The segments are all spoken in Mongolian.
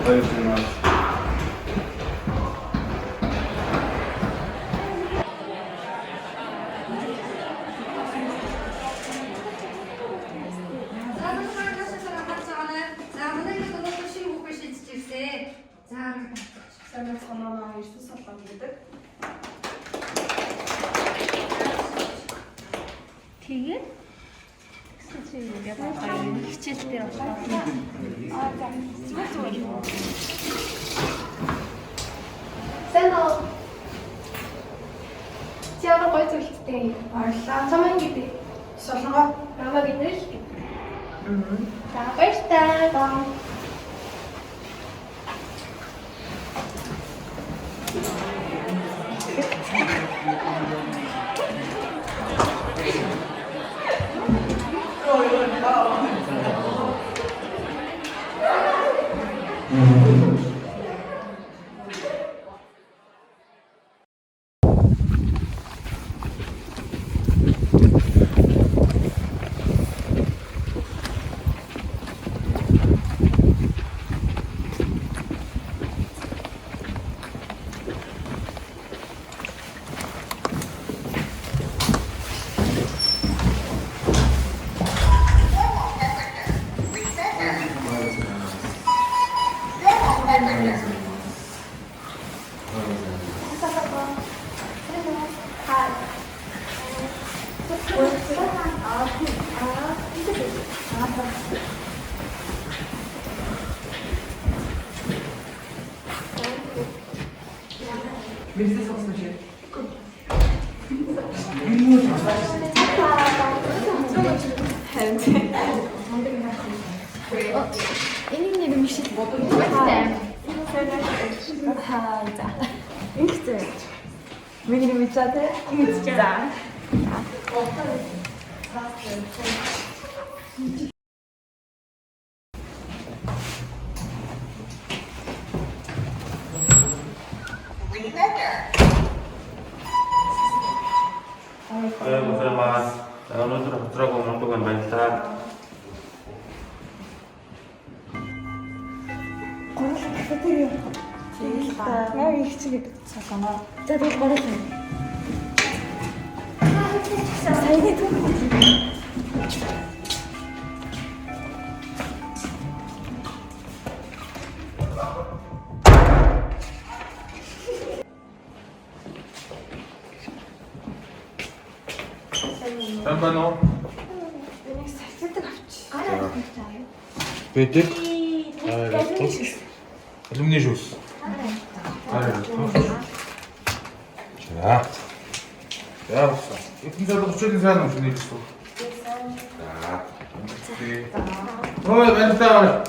Баярлалаа. Санаа санаа ирсэн солон гэдэг. Тэгээд хичээлдээ байна. Хичээлдээ байна. Санаа. Чиара гоё зүйлтэй. Баярлалаа. Саман гэдэг. Солонгоо. Намаа гэдэг л. За баярлалаа. Бизнес олсон шиг. Энийг нэг юм шиг бодож байна. За. Ингэтэй. Миний мэдээтэй. За. Баярлалаа. Өнөөдөр хоцрог мундаг баярлалаа. Яг их чигээр солонгоо. За би гороо. Саяны төв. Тамбано. Энийг сахидаг авч. Бэдэг. Алюминий жуус. За. За. Эхэн зэрэг өчигдөр сайн юм шиг нэгсэн. За. Ой, баярлалаа.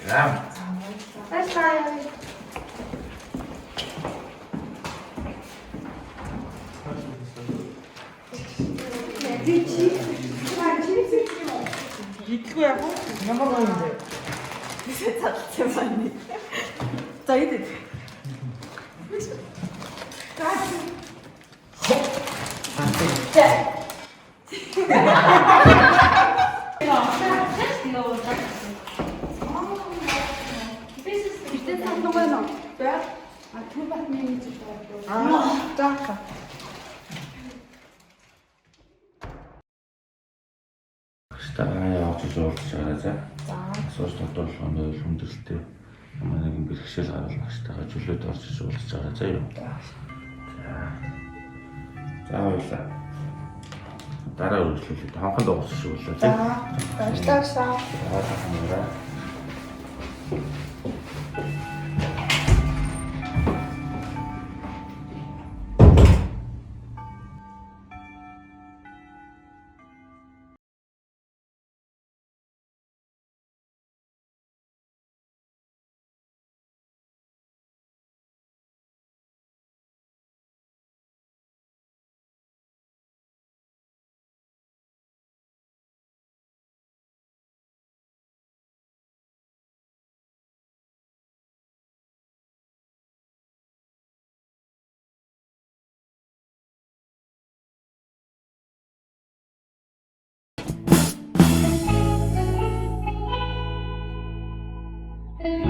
За. Баярлалаа. Идэлгүй яг ямар гоё юм бэ? Бисээ цаалцсан байна. За идэ. Бид санаа байна. Бай. А түр бат менежер байна. За. Стаа явж уулзж байгаа за. Асууж тодорхойлох нь хүндрэлтэй. Манай нэг бэрхшээл гаргал багштайгаа чөлөөд орж уулзж байгаа за юу. За. За баярлалаа. Дараа үргэлжлүүлээд ханхан дуусах шиг боллоо тийм. Баярлалаа. За хамаараа. 응.